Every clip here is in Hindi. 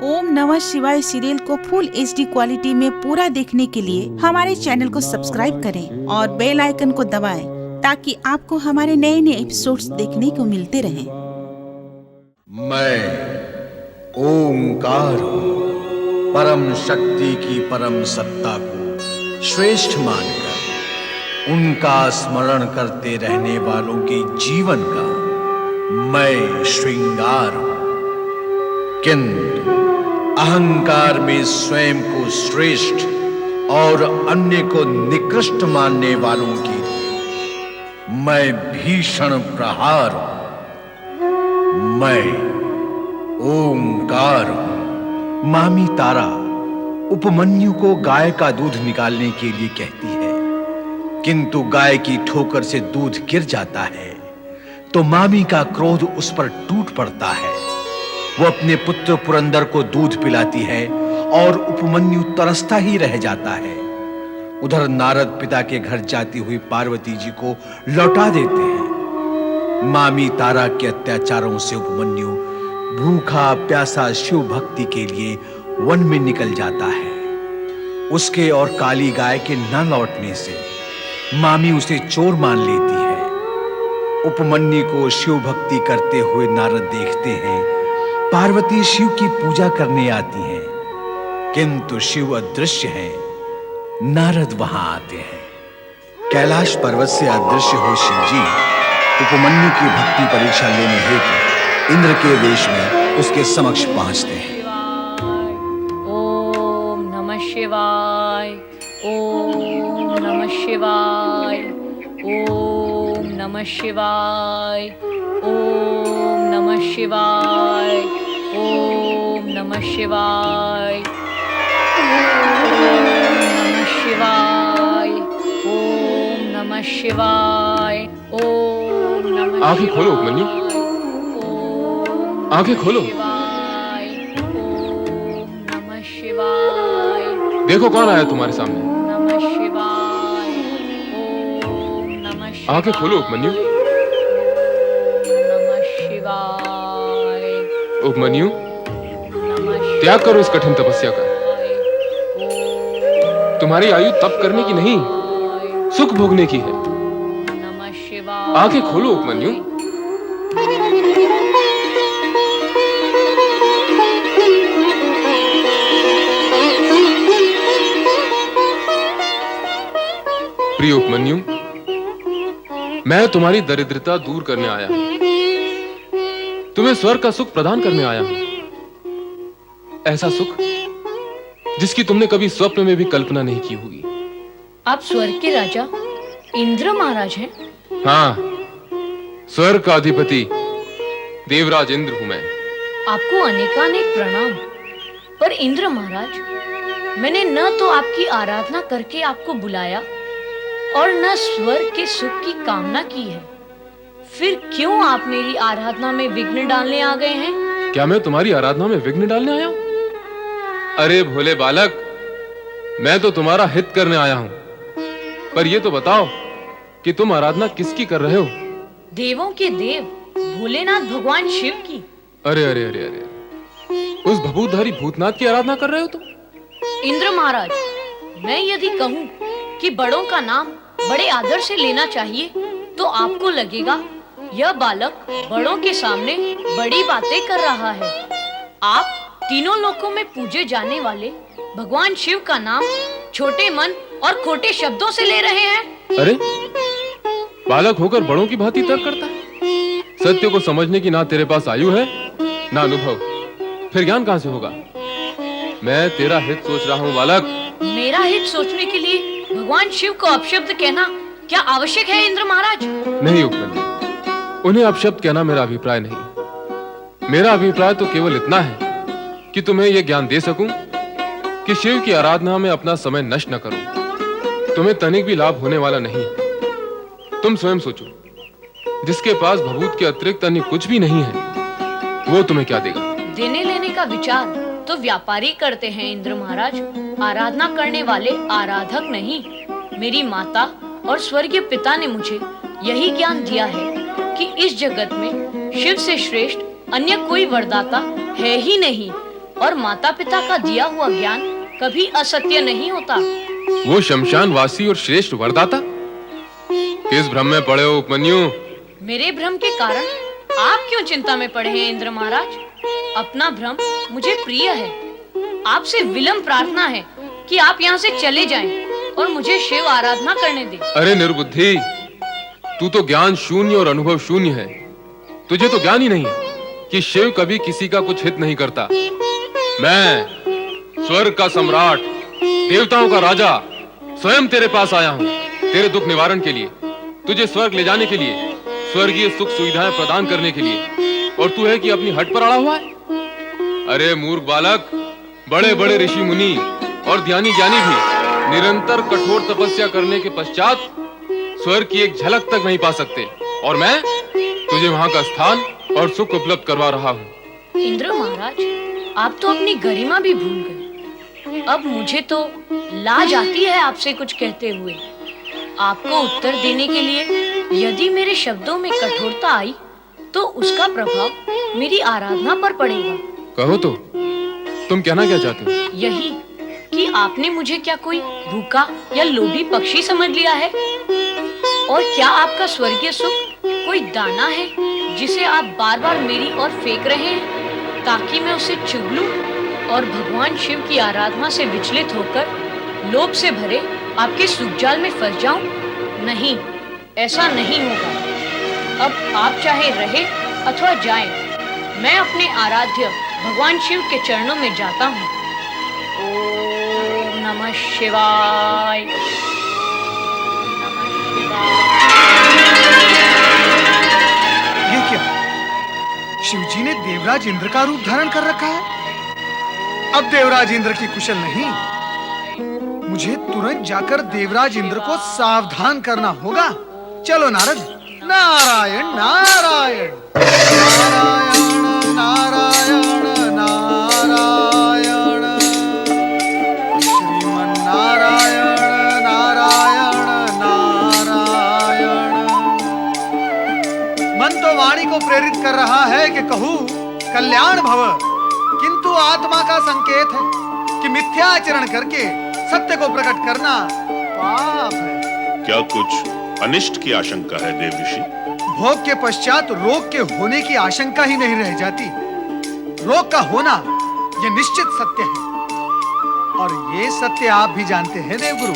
ओम नमः शिवाय सीरियल को फुल HD क्वालिटी में पूरा देखने के लिए हमारे चैनल को सब्सक्राइब करें और बेल आइकन को दबाएं ताकि आपको हमारे नए नए एपिसोड्स देखने को मिलते रहें। मैं ओंकार हूँ, परम शक्ति की परम सत्ता को श्रेष्ठ मानकर उनका स्मरण करते रहने वालों के जीवन का मैं श्रृंगार हूँ। किंतु अहंकार में स्वयं को श्रेष्ठ और अन्य को निकृष्ट मानने वालों के लिए मैं भीषण प्रहार हूं। मैं ओंकार हूं। मामी तारा उपमन्यु को गाय का दूध निकालने के लिए कहती है, किंतु गाय की ठोकर से दूध गिर जाता है तो मामी का क्रोध उस पर टूट पड़ता है। वो अपने पुत्र पुरंदर को दूध पिलाती है और उपमन्यु तरसता ही रह जाता है। उधर नारद पिता के घर जाती हुई पार्वती जी को लौटा देते हैं। मामी तारा के अत्याचारों से उपमन्यु भूखा प्यासा शिव भक्ति के लिए वन में निकल जाता है। उसके और काली गाय के न लौटने से मामी उसे चोर मान लेती है। उपमन्यु को शिव भक्ति करते हुए नारद देखते हैं। पार्वती शिव की पूजा करने आती हैं, किंतु शिव अदृश्य हैं। नारद वहां आते हैं। कैलाश पर्वत से अदृश्य हो शिव जी उपमन्यु की भक्ति परीक्षा लेने हेतु इंद्र के वेश में उसके समक्ष पहुंचते हैं। ओम नमः शिवाय, ओम नमः शिवाय, ओम नमः शिवाय, ओम नमः शिवाय, ओम नमः शिवाय, ओम नमः शिवाय, ओम नमः। आंखें खोलो उपमन्यु, आंखें खोलो। ओम नमः शिवाय। देखो कौन आया तुम्हारे सामने। नमः शिवाय, ओम नमः शिवाय। आंखें खोलो उपमन्यु। नमः शिवाय, उपमन्यु नमः त्याग करो इस कठिन तपस्या का। तुम्हारी आयु तप करने की नहीं, सुख भोगने की है। नमः शिवाय। आंखें खोलो उपमन्यु। प्रिय उपमन्यु, मैं तुम्हारी दरिद्रता दूर करने आया हूं। तुम्हें स्वर्ग का सुख प्रदान करने आया हूं। ऐसा सुख जिसकी तुमने कभी स्वप्न में भी कल्पना नहीं की होगी। आप स्वर्ग के राजा इंद्र महाराज हैं? हाँ, स्वर्ग का अधिपति देवराज इंद्र हूं मैं। आपको अनेकानेक प्रणाम। पर इंद्र महाराज, मैंने न तो आपकी आराधना करके आपको बुलाया और न स्वर्ग के सुख की कामना की है। फिर क्यों आप मेरी आराधना में विघ्न डालने आ गए हैं? क्या मैं तुम्हारी आराधना में विघ्न डालने आया हूं? अरे भोले बालक, मैं तो तुम्हारा हित करने आया हूं। पर ये तो बताओ कि तुम आराधना किसकी कर रहे हो? देवों के देव भोलेनाथ भगवान शिव की। अरे अरे अरे अरे, उस भभूतधारी भूतनाथ की आराधना कर रहे हो तुम? इंद्र महाराज, मैं यदि कहूं कि बड़ों का नाम बड़े आदर से लेना चाहिए तो आपको लगेगा यह बालक बड़ों के सामने बड़ी बातें कर रहा है। आप तीनों लोकों में पूजे जाने वाले भगवान शिव का नाम छोटे मन और खोटे शब्दों से ले रहे हैं। अरे, बालक होकर बड़ों की भांति तर्क करता है। सत्य को समझने की ना तेरे पास आयु है ना अनुभव, फिर ज्ञान कहां से होगा? मैं तेरा हित सोच रहा हूं बालक। मेरा हित सोचने के लिए भगवान शिव को अपशब्द कहना क्या आवश्यक है इंद्र महाराज? नहीं उपमन्यु, उन्हें अपशब्द कहना मेरा अभिप्राय नहीं। मेरा अभिप्राय तो केवल इतना है कि तुम्हें यह ज्ञान दे सकूं कि शिव की आराधना में अपना समय नष्ट न करो। तुम्हें तनिक भी लाभ होने वाला नहीं है। तुम स्वयं सोचो, जिसके पास भभूत के अतिरिक्त अन्य कुछ भी नहीं है, वो तुम्हें क्या देगा? देने लेने का विचार तो व्यापारी करते हैं इंद्र महाराज, आराधना करने वाले आराधक नहीं। मेरी माता और स्वर्गीय पिता ने मुझे यही ज्ञान दिया है कि इस जगत में शिव से श्रेष्ठ अन्य कोई वरदाता है ही नहीं। और माता पिता का दिया हुआ ज्ञान कभी असत्य नहीं होता। वो शमशान वासी और श्रेष्ठ वरदाता? किस भ्रम में पड़े हो उपमन्यु? मेरे भ्रम के कारण आप क्यों चिंता में पड़े हैं इंद्र महाराज? अपना भ्रम मुझे प्रिय है। आपसे विलंब प्रार्थना है कि आप यहाँ से चले जाएं और मुझे शिव आराधना करने दें। अरे निर्बुद्धि, तू तो ज्ञान शून्य और अनुभव शून्य है। तुझे तो ज्ञान ही नहीं है कि शिव कभी किसी का कुछ हित नहीं करता। मैं स्वर्ग का सम्राट, देवताओं का राजा, स्वयं तेरे पास आया हूँ तेरे दुख निवारण के लिए, तुझे स्वर्ग ले जाने के लिए, स्वर्गीय सुख सुविधाएं प्रदान करने के लिए, और तू है कि अपनी हट पर अड़ा हुआ है। अरे मूर्ख बालक, बड़े बड़े ऋषि मुनि और ध्यानी ज्ञानी भी निरंतर कठोर तपस्या करने के पश्चात स्वर्ग की एक झलक तक नहीं पा सकते, और मैं तुझे वहां का स्थान और सुख उपलब्ध करवा रहा हूँ। इंद्र महाराज, आप तो अपनी गरिमा भी भूल गए। अब मुझे तो लाज आती है आपसे कुछ कहते हुए। आपको उत्तर देने के लिए यदि मेरे शब्दों में कठोरता आई तो उसका प्रभाव मेरी आराधना पर पड़ेगा। कहो तो, तुम कहना क्या चाहते हो? यही कि आपने मुझे क्या कोई भूखा या लोभी पक्षी समझ लिया है? और क्या आपका स्वर्गीय सुख कोई दाना है जिसे आप बार बार मेरी ओर फेंक रहे हैं ताकि मैं उसे चुग लूं और भगवान शिव की आराधना से विचलित होकर लोभ से भरे आपके सुखजाल में फंस जाऊं? नहीं, ऐसा नहीं होगा। अब आप चाहे रहे अथवा जाएं, मैं अपने आराध्य भगवान शिव के चरणों में जाता हूँ। ओम नमः शिवाय। ये क्या? शिवजी ने देवराज इंद्र का रूप धारण कर रखा है। अब देवराज इंद्र की कुशल नहीं, मुझे तुरंत जाकर देवराज इंद्र को सावधान करना होगा। चलो नारद। नारायण नारायण नारायण नारायण नारायण श्रीमन नारायण नारायण नारायण। मन तो वाणी को प्रेरित कर रहा है कि कहूं कल्याण भव, किंतु आत्मा का संकेत है कि मिथ्याचरण करके सत्य को प्रकट करना पाप है। क्या कुछ अनिष्ट की आशंका है देव ऋषि? भोग के पश्चात रोग के होने की आशंका ही नहीं रह जाती। रोग का होना यह निश्चित सत्य है, और ये सत्य आप भी जानते हैं देवगुरु।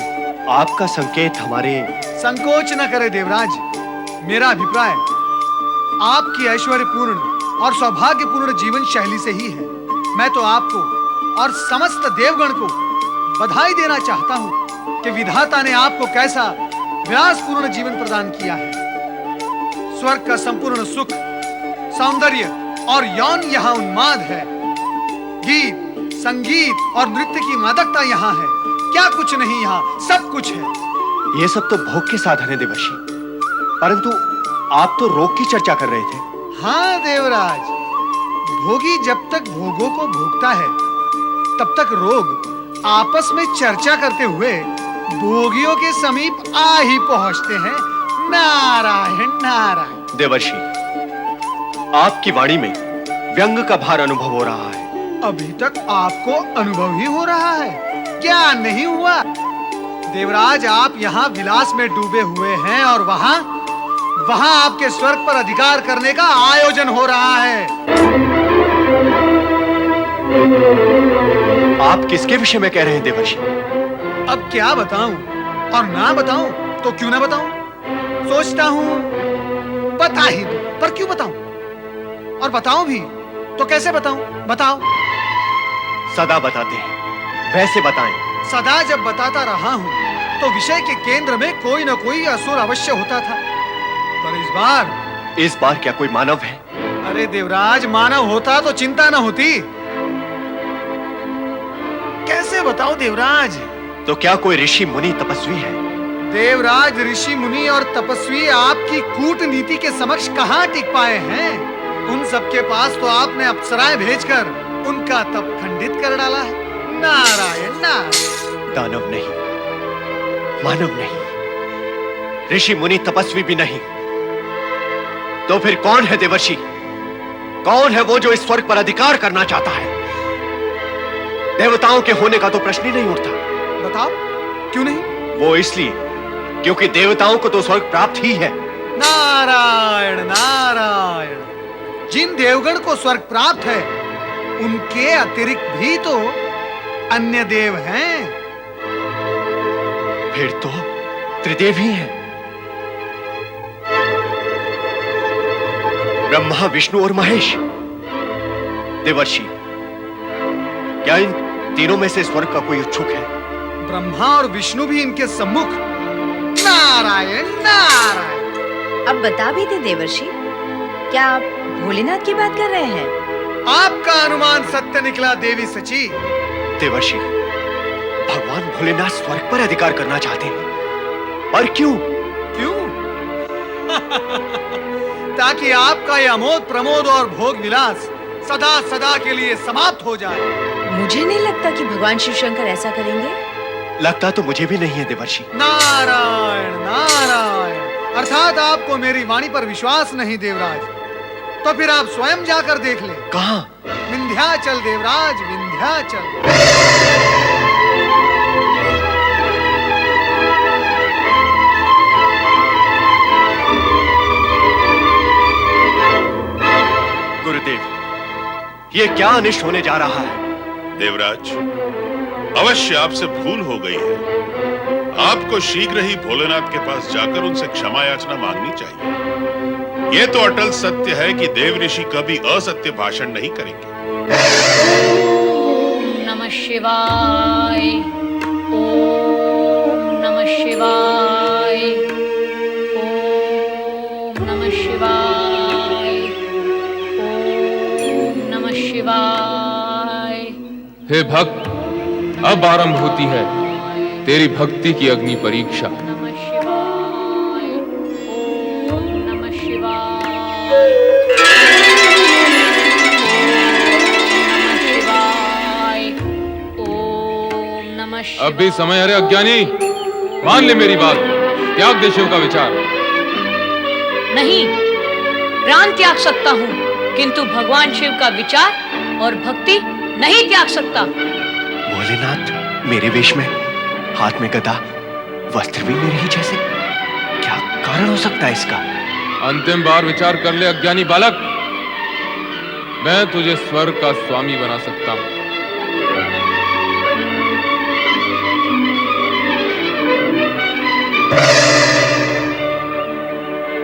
आपका संकेत हमारे। संकोच न करे देवराज। मेरा अभिप्राय आपकी ऐश्वर्यपूर्ण और सौभाग्यपूर्ण जीवन शैली से ही है। मैं तो आपको और समस्त देवगण को बधाई देना चाहता हूं कि विधाता ने आपको कैसा विलासपूर्ण जीवन प्रदान किया है। स्वर्ग का संपूर्ण सुख, सौंदर्य और यौन यहाँ उन्माद है। गीत, संगीत और नृत्य की मादकता यहाँ है। क्या कुछ नहीं, यहाँ सब कुछ है। ये सब तो भोग के साधन है देवर्षि, परंतु आप तो रोग की चर्चा कर रहे थे। हाँ देवराज, भोगी जब तक भोगों को भोगता है तब तक रोग आपस में चर्चा करते हुए भोगियों के समीप आ ही पहुंचते हैं। नारायण नारायण। देवर्षि, आपकी वाणी में व्यंग का भार अनुभव हो रहा है। अभी तक आपको अनुभव ही हो रहा है, क्या नहीं हुआ? देवराज, आप यहाँ विलास में डूबे हुए हैं और वहाँ आपके स्वर्ग पर अधिकार करने का आयोजन हो रहा है। आप किसके विषय में कह रहे हैं देवर्षि? अब क्या बताऊं, और ना बताऊं तो क्यों ना बताऊं? सोचता हूं बता ही दूं, पर क्यों बताऊं? और बताऊं भी तो कैसे बताऊं? बताओ। सदा बताते हैं, वैसे बताएं। सदा जब बताता रहा हूं तो विषय के केंद्र में कोई न कोई असुर अवश्य होता था, पर इस बार क्या कोई मानव है? अरे देवराज, मानव होता तो चिंता न होती। कैसे बताओ देवराज? तो क्या कोई ऋषि मुनि तपस्वी है? देवराज, ऋषि मुनि और तपस्वी आपकी कूटनीति के समक्ष कहां टिक पाए हैं? उन सबके पास तो आपने अप्सराएं भेजकर उनका तप खंडित कर डाला है। नारायण नारायण। दानव नहीं, मानव नहीं, ऋषि मुनि तपस्वी भी नहीं, तो फिर कौन है देवर्षि? कौन है वो जो इस स्वर्ग पर अधिकार करना चाहता है? देवताओं के होने का तो प्रश्न ही नहीं उठता। बताओ क्यों नहीं? वो इसलिए क्योंकि देवताओं को तो स्वर्ग प्राप्त ही है। नारायण नारायण, जिन देवगण को स्वर्ग प्राप्त है उनके अतिरिक्त भी तो अन्य देव हैं। फिर तो त्रिदेव ही हैं। ब्रह्मा, विष्णु और महेश। देवर्षि, क्या इन तीनों में से स्वर्ग का कोई इच्छुक है? ब्रह्मा और विष्णु भी इनके सम्मुख। नारायण नारायण। अब बता भी दे देवर्षि, क्या आप भोलेनाथ की बात कर रहे हैं? आपका अनुमान सत्य निकला देवी सची। देवर्षि, भगवान भोलेनाथ स्वर्ग पर अधिकार करना चाहते हैं। और क्यों? क्यों? ताकि आपका यह अमोद प्रमोद और भोग विलास सदा सदा के लिए समाप्त हो जाए। मुझे नहीं लगता कि भगवान शिव शंकर ऐसा करेंगे। लगता तो मुझे भी नहीं है देवर्षि। नारायण नारायण, अर्थात आपको मेरी वाणी पर विश्वास नहीं देवराज। तो फिर आप स्वयं जाकर देख लें। कहां? विंध्याचल देवराज, विंध्याचल। गुरुदेव, ये क्या अनिष्ट होने जा रहा है? देवराज, अवश्य आपसे भूल हो गई है। आपको शीघ्र ही भोलेनाथ के पास जाकर उनसे क्षमा याचना मांगनी चाहिए। यह तो अटल सत्य है कि देव ऋषि कभी असत्य भाषण नहीं करेंगे। ओम नमः शिवाय, ओम नमः शिवाय, ओम नमः शिवाय, ओम नमः शिवाय। हे भक्त, अब आरंभ होती है तेरी भक्ति की अग्नि परीक्षा। नमः शिवाय, ओम नमः शिवाय, ओम नमः शिवाय। अब भी समय। अरे अज्ञानी, मान ले मेरी बात, त्याग दे शिव का विचार। नहीं, प्राण त्याग सकता हूँ, किंतु भगवान शिव का विचार और भक्ति नहीं त्याग सकता। भोलेनाथ मेरे वेश में, हाथ में गदा, वस्त्र भी मेरे ही जैसे। क्या कारण हो सकता है इसका? अंतिम बार विचार कर ले अज्ञानी बालक, मैं तुझे स्वर्ग का स्वामी बना सकता हूं।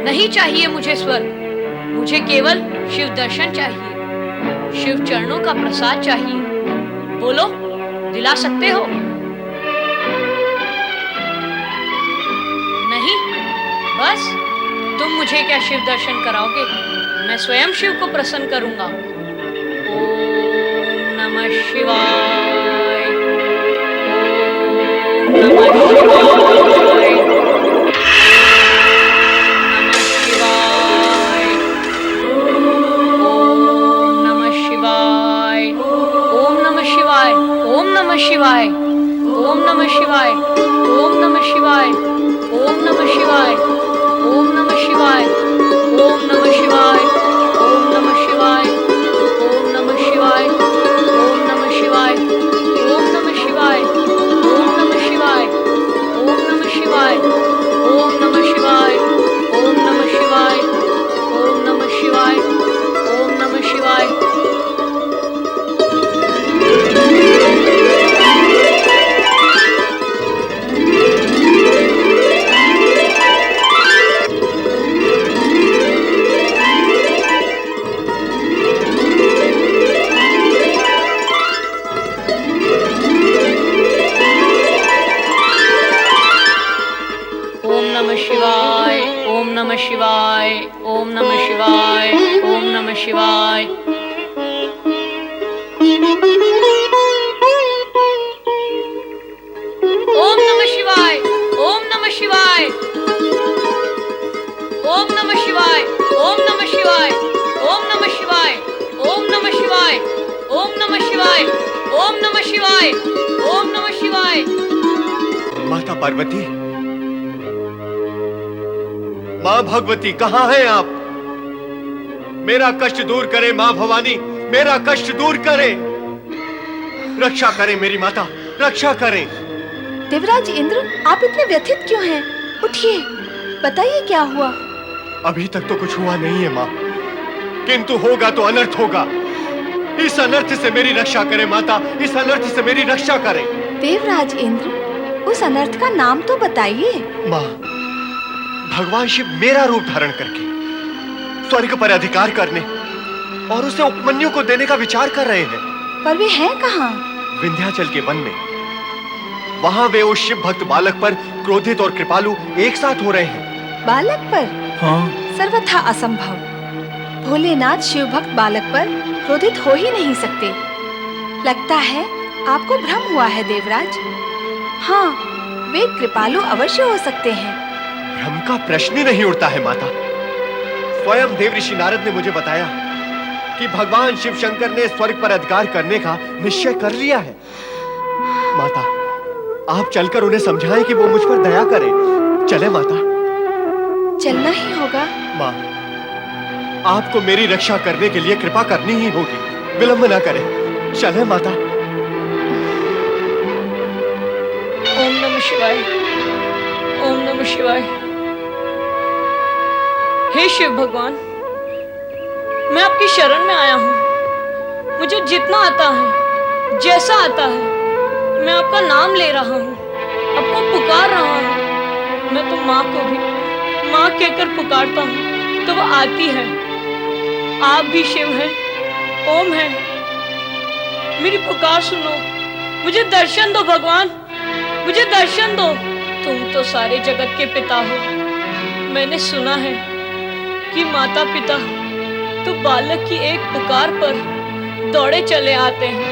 नहीं चाहिए मुझे स्वर्ग, मुझे केवल शिव दर्शन चाहिए, शिव चरणों का प्रसाद चाहिए। बोलो, दिला सकते हो? नहीं, बस तुम मुझे क्या शिव दर्शन कराओगे? मैं स्वयं शिव को प्रसन्न करूंगा। ओम नमः शिवाय, ओम नमः शिवाय, शिवाय, ओम नमः शिवाय, ओम नमः शिवाय, ओम नमः शिवाय, ओम नमः शिवाय, ओम नमः शिवाय, ओम नमः शिवाय, ओम नमः शिवाय, ओम नमः शिवाय, ओम नमः शिवाय, ओम नमः शिवाय, ओम नमः शिवाय, ओम नमः शिवाय, ओम नमः शिवाय, ओम नमः शिवाय, ओम नमः शिवाय। नमः शिवाय, ओम नमः शिवाय, ओम नमः शिवाय। ओम नमः शिवाय, ओम नमः शिवाय, ओम नमः शिवाय, ओम नमः शिवाय, ओम नमः शिवाय, ओम नमः शिवाय, ओम नमः शिवाय, ओम नमः शिवाय, ओम नमः शिवाय। माता पार्वती, मां भगवती, कहां हैं आप? मेरा कष्ट दूर करें मां भवानी, मेरा कष्ट दूर करें। रक्षा करें मेरी माता, रक्षा करें। देवराज इंद्र, आप इतने व्यथित क्यों हैं? उठिए, बताइए क्या हुआ। अभी तक तो कुछ हुआ नहीं है माँ, किंतु होगा तो अनर्थ होगा। इस अनर्थ से मेरी रक्षा करें माता, इस अनर्थ से मेरी रक्षा करें। देवराज इंद्र, उस अनर्थ का नाम तो बताइए। माँ, भगवान शिव मेरा रूप धारण करके स्वर्ग पर अधिकार करने और उसे उपमन्यु को देने का विचार कर रहे हैं। पर वे हैं कहाँ? विंध्याचल के वन में। वहां वे उस शिव भक्त बालक पर क्रोधित और कृपालु एक साथ हो रहे हैं। बालक पर? हाँ। सर्वथा असंभव। भोलेनाथ शिव भक्त बालक पर क्रोधित हो ही नहीं सकते। लगता है आपको भ्रम हुआ है देवराज। हाँ, वे कृपालु अवश्य हो सकते हैं। भ्रम का प्रश्न ही नहीं उठता है माता। स्वयं देव ऋषि नारद ने मुझे बताया कि भगवान शिव शंकर ने स्वर्ग पर अधिकार करने का निश्चय कर लिया है। माता, आप चलकर उन्हें समझाएं कि वो मुझ पर दया करें। चले माता। चलना ही होगा। माँ, आपको मेरी रक्षा करने के लिए कृपा करनी ही होगी। विलंब न करें। चले माता। ओम नमः शिवाय, ओम नमः शिवाय। हे शिव भगवान, मैं आपकी शरण में आया हूँ। मुझे जितना आता है, जैसा आता है, मैं आपका नाम ले रहा हूँ, आपको पुकार रहा हूँ। मैं तो माँ को भी माँ कहकर पुकारता हूँ तो वो आती है। आप भी शिव हैं, ओम है। मेरी पुकार सुनो, मुझे दर्शन दो भगवान, मुझे दर्शन दो। तुम तो सारे जगत के पिता हो। मैंने सुना है कि माता पिता तो बालक की एक पुकार पर दौड़े चले आते हैं।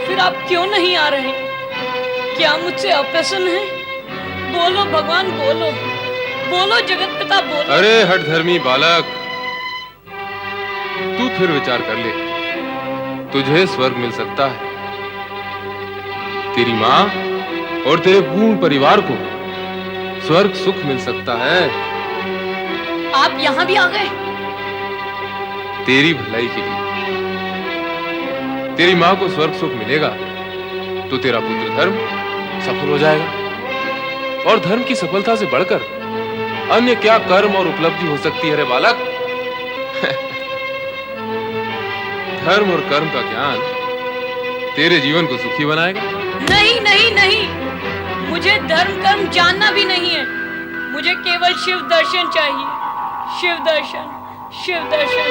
फिर आप क्यों नहीं आ रहे? क्या मुझसे अप्रसन्न है? बोलो भगवान, बोलो बोलो जगत पिता, बोलो। अरे हठधर्मी बालक, तू फिर विचार कर ले। तुझे स्वर्ग मिल सकता है, तेरी माँ और तेरे पूर्ण परिवार को स्वर्ग सुख मिल सकता है। आप यहाँ भी आ गए? तेरी भलाई के लिए। तेरी माँ को स्वर्ग सुख मिलेगा तो तेरा पुत्र धर्म सफल हो जाएगा। और धर्म की सफलता से बढ़कर अन्य क्या कर्म और उपलब्धि हो सकती है रे बालक? धर्म और कर्म का ज्ञान तेरे जीवन को सुखी बनाएगा। नहीं नहीं नहीं, मुझे धर्म कर्म जानना भी नहीं है। मुझे केवल शिव दर्शन चाहिए। शिव दर्शन, शिव दर्शन।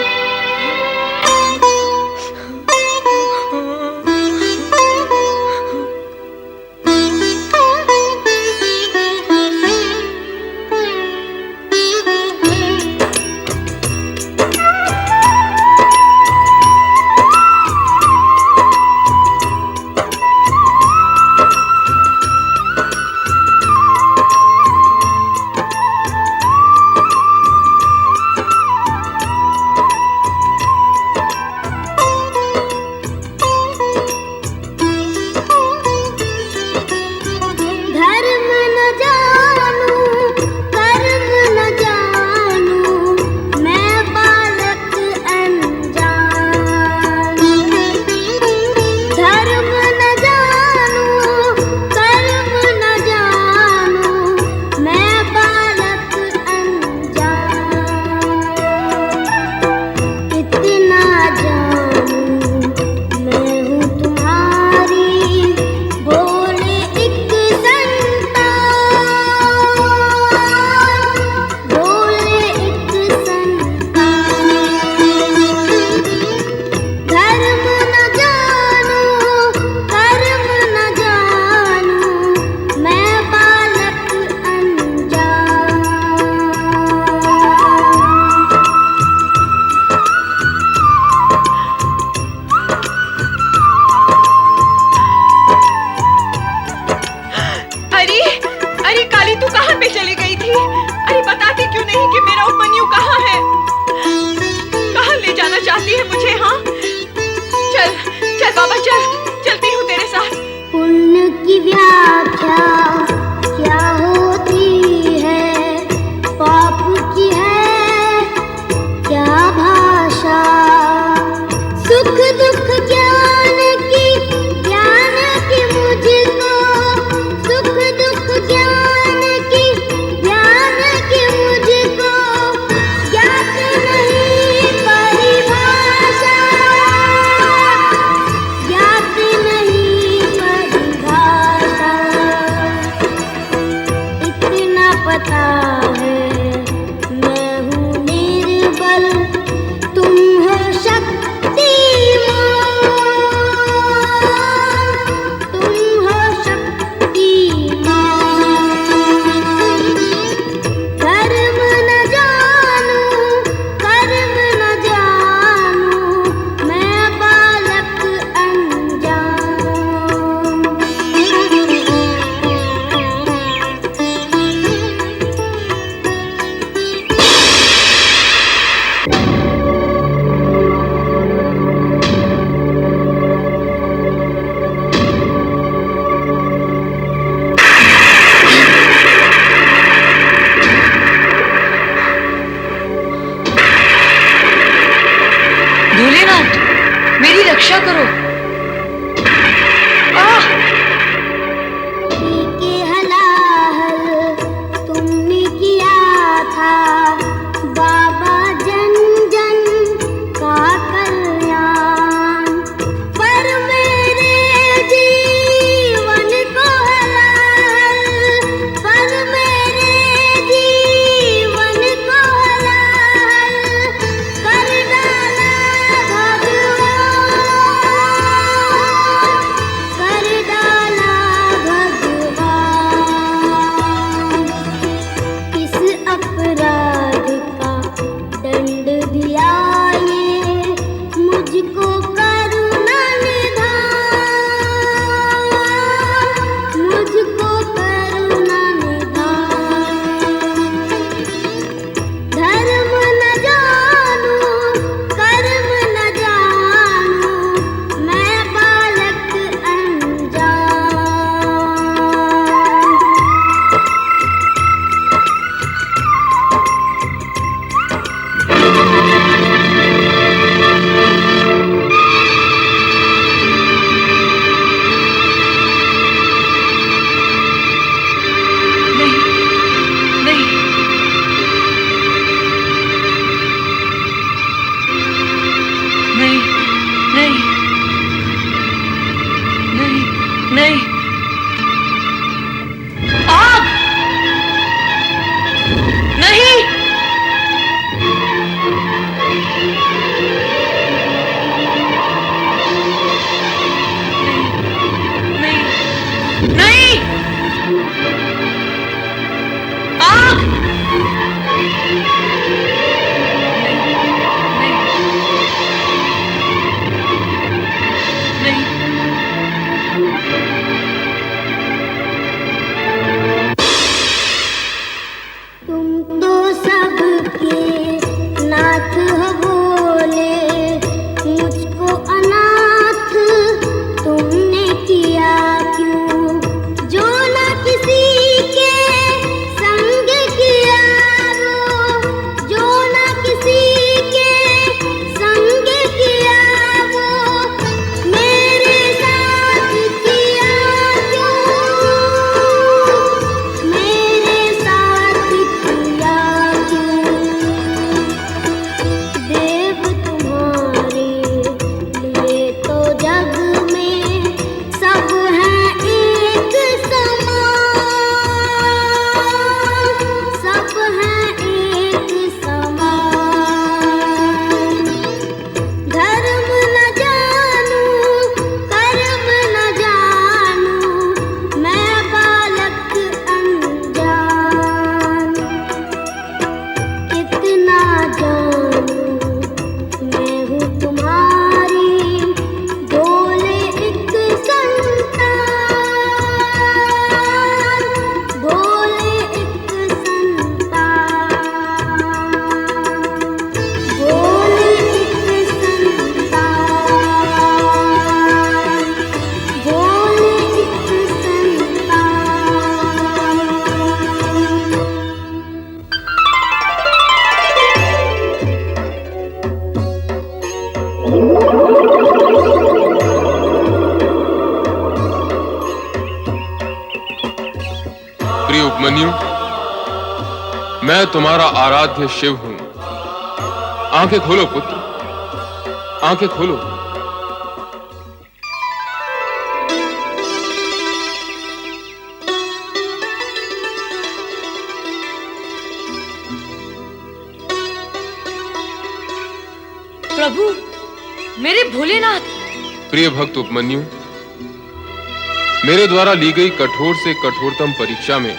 प्रिय उपमन्यु, मैं तुम्हारा आराध्य शिव हूं। आंखें खोलो पुत्र, आंखें खोलो। प्रभु, मेरे भोलेनाथ। प्रिय भक्त उपमन्यु, मेरे द्वारा ली गई कठोर से कठोरतम परीक्षा में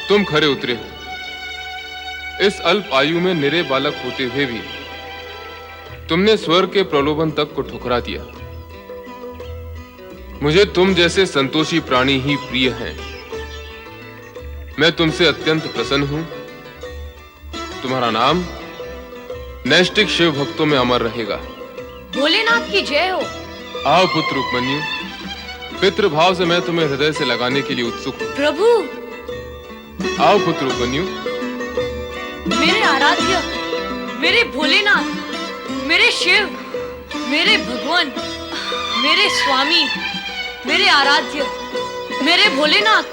तुम खरे उतरे हो। इस अल्प आयु में निरे बालक होते हुए भी तुमने स्वर्ग के प्रलोभन तक को ठुकरा दिया। मुझे तुम जैसे संतोषी प्राणी ही प्रिय हैं। मैं तुमसे अत्यंत प्रसन्न हूं। तुम्हारा नाम नैष्ठिक शिव भक्तों में अमर रहेगा। भोलेनाथ की जय हो। आओ पुत्र उपमन्यु, पितृभाव से मैं तुम्हें हृदय से लगाने के लिए उत्सुक हूं। प्रभु, आओ पुत्र उपमन्यु। मेरे आराध्य, मेरे भोलेनाथ, मेरे शिव, मेरे भगवान, मेरे स्वामी, मेरे आराध्य, मेरे भोलेनाथ,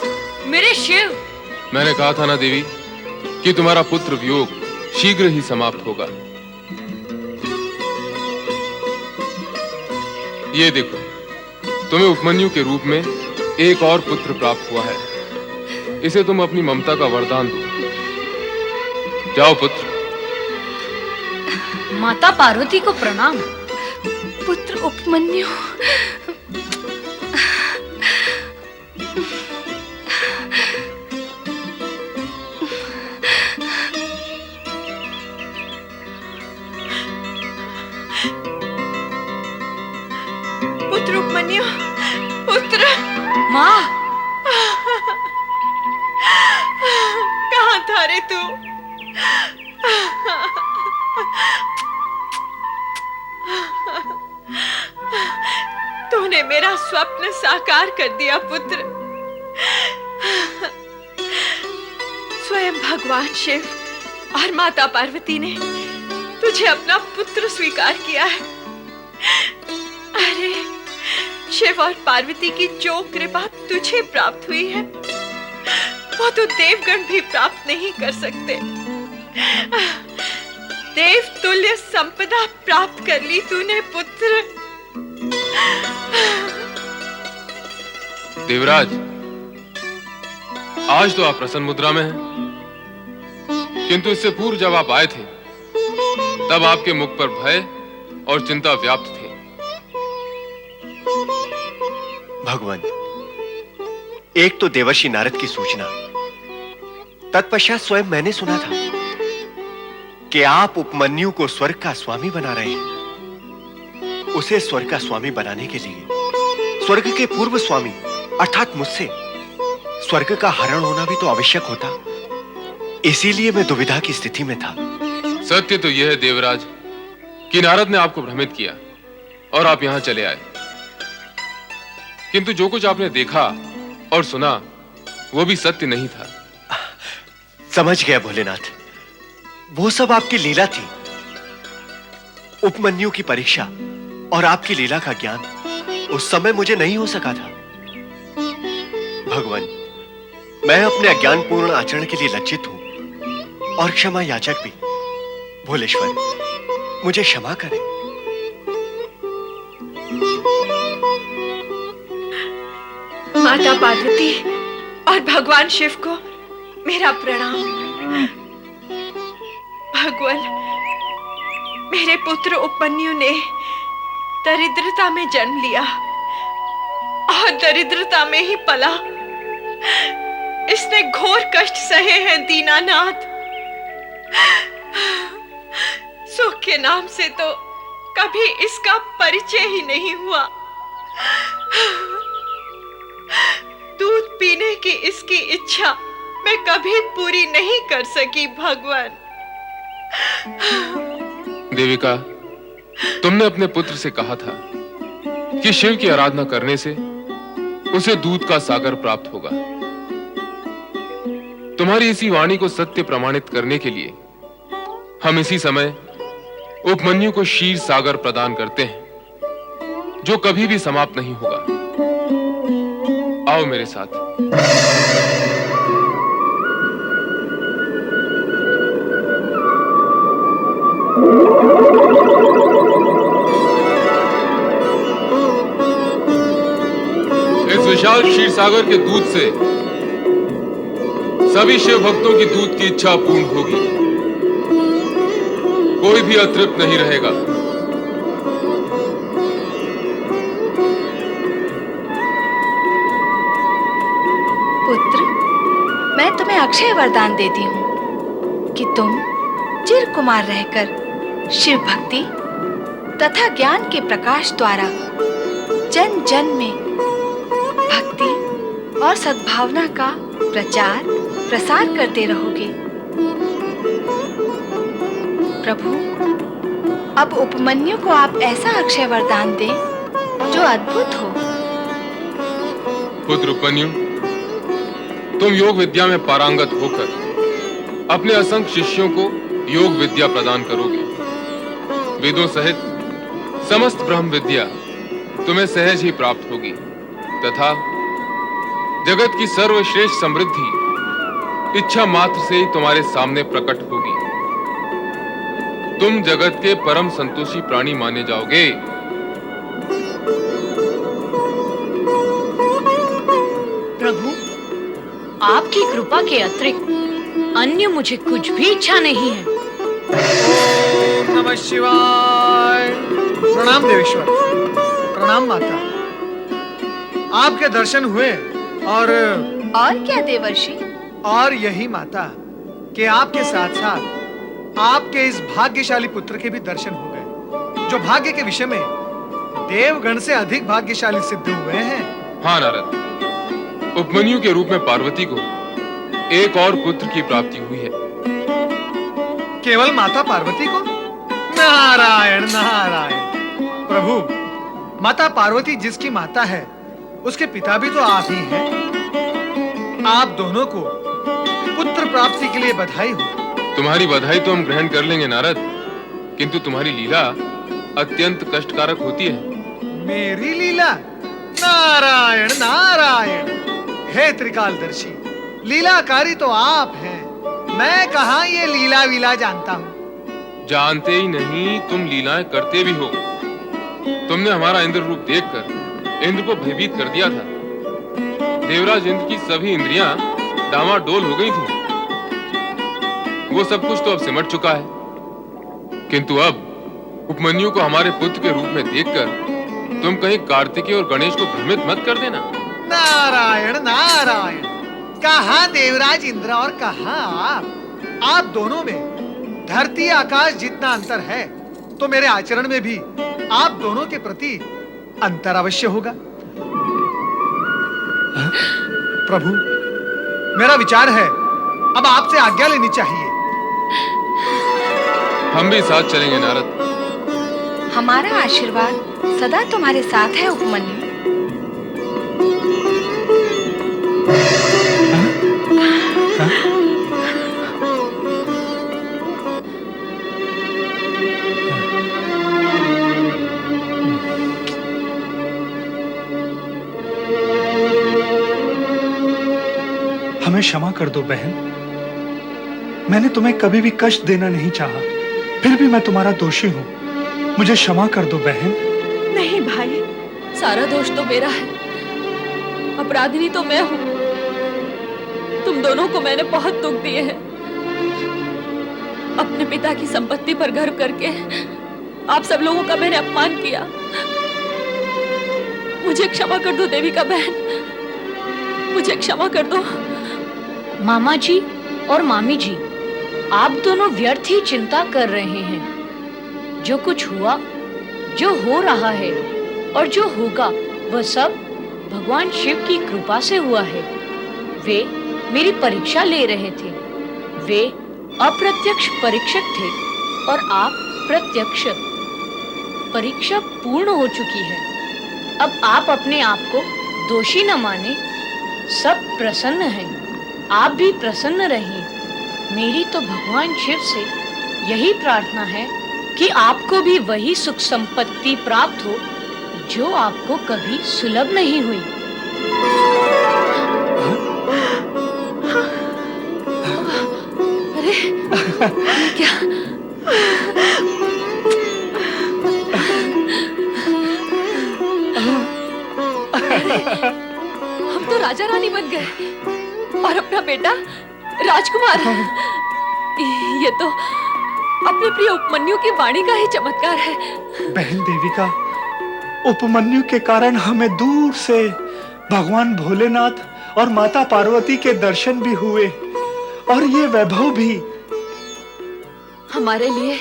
मेरे शिव। मैंने कहा था ना देवी कि तुम्हारा पुत्र वियोग शीघ्र ही समाप्त होगा। ये देखो, तुम्हें उपमन्यु के रूप में एक और पुत्र प्राप्त हुआ है। इसे तुम अपनी ममता का वरदान दो। जाओ पुत्र। माता पार्वती को प्रणाम। पुत्र उपमन्यु, पुत्र उपमन्यु, पुत्र। माँ, कहाँ था रे तू? तूने मेरा स्वप्न साकार कर दिया पुत्र। स्वयं भगवान शिव और माता पार्वती ने तुझे अपना पुत्र स्वीकार किया है। अरे, शिव और पार्वती की जो कृपा तुझे प्राप्त हुई है वो तो देवगण भी प्राप्त नहीं कर सकते। देव तुल्य संपदा प्राप्त कर ली तूने पुत्र। देवराज, आज तो आप प्रसन्न मुद्रा में हैं, किंतु इससे पूर्व जब आप आए थे तब आपके मुख पर भय और चिंता व्याप्त थे। भगवान, एक तो देवर्षि नारद की सूचना, तत्पश्चात स्वयं मैंने सुना था कि आप उपमन्यु को स्वर्ग का स्वामी बना रहे हैं। उसे स्वर्ग का स्वामी बनाने के लिए स्वर्ग के पूर्व स्वामी अर्थात मुझसे स्वर्ग का हरण होना भी तो आवश्यक होता। इसीलिए मैं दुविधा की स्थिति में था। सत्य तो यह है देवराज कि नारद ने आपको भ्रमित किया और आप यहां चले आए, किंतु जो कुछ आपने देखा और सुना वो भी सत्य नहीं था। समझ गया भोलेनाथ, वो सब आपकी लीला थी। उपमन्यु की परीक्षा और आपकी लीला का ज्ञान उस समय मुझे नहीं हो सका था। भगवान, मैं अपने अज्ञानपूर्ण आचरण के लिए लज्जित हूं और क्षमा याचक भी। भोलेश्वर, मुझे क्षमा करें। माता पार्वती और भगवान शिव को मेरा प्रणाम। भगवान, मेरे पुत्र उपमन्यु ने दरिद्रता में जन्म लिया और दरिद्रता में ही पला। इसने घोर कष्ट सहे हैं दीनानाथ। सुख के नाम से तो कभी इसका परिचय ही नहीं हुआ। दूध पीने की इसकी इच्छा मैं कभी पूरी नहीं कर सकी भगवान। देविका, तुमने अपने पुत्र से कहा था कि शिव की आराधना करने से उसे दूध का सागर प्राप्त होगा। तुम्हारी इसी वाणी को सत्य प्रमाणित करने के लिए हम इसी समय उपमन्यु को क्षीर सागर प्रदान करते हैं, जो कभी भी समाप्त नहीं होगा। आओ मेरे साथ। इस विशाल क्षीर सागर के दूध से सभी शिव भक्तों की दूध की इच्छा पूर्ण होगी। कोई भी अतृप्त नहीं रहेगा। पुत्र, मैं तुम्हें अक्षय वरदान देती हूँ कि तुम चिर कुमार रहकर शिव भक्ति तथा ज्ञान के प्रकाश द्वारा जन जन में भक्ति और सद्भावना का प्रचार प्रसार करते रहोगे। प्रभु, अब उपमन्यु को आप ऐसा अक्षय वरदान दें जो अद्भुत हो। पुत्र उपमन्यु, तुम योग विद्या में पारंगत होकर अपने असंख्य शिष्यों को योग विद्या प्रदान करोगे। वेदों सहित समस्त ब्रह्म विद्या तुम्हें सहज ही प्राप्त होगी तथा जगत की सर्वश्रेष्ठ समृद्धि इच्छा मात्र से ही तुम्हारे सामने प्रकट होगी। तुम जगत के परम संतोषी प्राणी माने जाओगे। प्रभु, आपकी कृपा के अतिरिक्त अन्य मुझे कुछ भी इच्छा नहीं है। ओम नमः शिवाय। प्रणाम देवेश्वर, प्रणाम माता। आपके दर्शन हुए और क्या देवर्षि? और यही माता कि आपके साथ साथ आपके इस भाग्यशाली पुत्र के भी दर्शन हो गए, जो भाग्य के विषय में देवगण से अधिक भाग्यशाली सिद्ध हुए हैं। हाँ नारद, उपमन्यु के रूप में पार्वती को एक और पुत्र की प्राप्ति हुई है। केवल माता पार्वती को? नारायण नारायण। प्रभु, माता पार्वती जिसकी माता है उसके पिता भी तो आप ही हैं। आप दोनों को पुत्र प्राप्ति के लिए बधाई हो। तुम्हारी बधाई तो हम ग्रहण कर लेंगे नारद, किंतु तुम्हारी लीला अत्यंत कष्टकारक होती है। मेरी लीला? नारायण नारायण। हे त्रिकालदर्शी, लीलाकारी तो आप हैं। मैं कहाँ ये लीला वीला जानता हूँ। जानते ही नहीं, तुम लीलाएं करते भी हो। तुमने हमारा इंद्र रूप देखकर इंद्र को भयभीत कर दिया था। देवराज इंद्र की सभी इंद्रियां डामाडोल हो गई थी। वो सब कुछ तो अब सिमट चुका है, किंतु अब उपमन्यु को हमारे पुत्र के रूप में देखकर तुम कहीं कार्तिकेय और गणेश को भ्रमित मत कर देना। नारायण नारायण। कहाँ देवराज इंद्र और कहाँ आप दोनों में धरती आकाश जितना अंतर है, तो मेरे आचरण में भी आप दोनों के प्रति अंतर अवश्य होगा। प्रभु, मेरा विचार है अब आपसे आज्ञा लेनी चाहिए। हम भी साथ चलेंगे नारद। हमारा आशीर्वाद सदा तुम्हारे साथ है उपमन्यु। हमें क्षमा कर दो बहन। मैंने तुम्हें कभी भी कष्ट देना नहीं चाहा, फिर भी मैं तुम्हारा दोषी हूँ। मुझे क्षमा कर दो बहन। नहीं भाई, सारा दोष तो मेरा है, अपराधिनी तो मैं हूँ। तुम दोनों को मैंने बहुत दुख दिए हैं। अपने पिता की संपत्ति पर गर्व करके आप सब लोगों का मैंने अपमान किया। मुझे क्षमा कर दो देवी का बहन, मुझे क्षमा कर दो। मामा जी और मामी जी, आप दोनों व्यर्थ ही चिंता कर रहे हैं। जो कुछ हुआ, जो हो रहा है और जो होगा, वह सब भगवान शिव की कृपा से हुआ है। वे मेरी परीक्षा ले रहे थे। वे अप्रत्यक्ष परीक्षक थे और आप प्रत्यक्ष। परीक्षा पूर्ण हो चुकी है। अब आप अपने आप को दोषी न माने। सब प्रसन्न हैं। आप भी प्रसन्न रहिए। मेरी तो भगवान शिव से यही प्रार्थना है कि आपको भी वही सुख संपत्ति प्राप्त हो जो आपको कभी सुलभ नहीं हुई। अरे क्या? तो राजा रानी बन गए और अपना बेटा राजकुमार। ये तो अपने प्रिय उपमन्यु की वाणी का ही चमत्कार है। बहन देविका, उपमन्यु के कारण हमें दूर से भगवान भोलेनाथ और माता पार्वती के दर्शन भी हुए और ये वैभव भी। हमारे लिए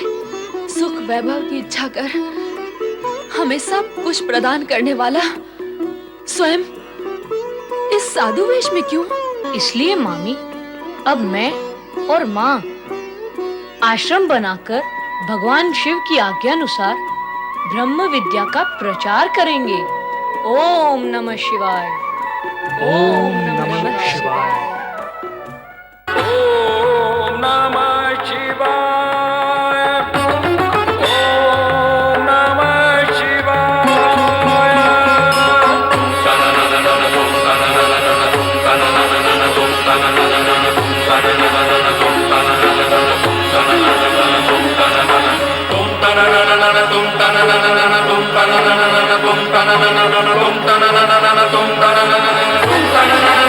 सुख वैभव की इच्छा कर हमें सब कुछ प्रदान करने वाला स्वयं इस साधु वेश में क्यों? इसलिए मामी, अब मैं और माँ आश्रम बनाकर भगवान शिव की आज्ञानुसार ब्रह्म विद्या का प्रचार करेंगे। ओम नमः शिवाय। ओम नमः शिवाय। ओम नमः शिवाय। ओम नमः शिवाय। तुम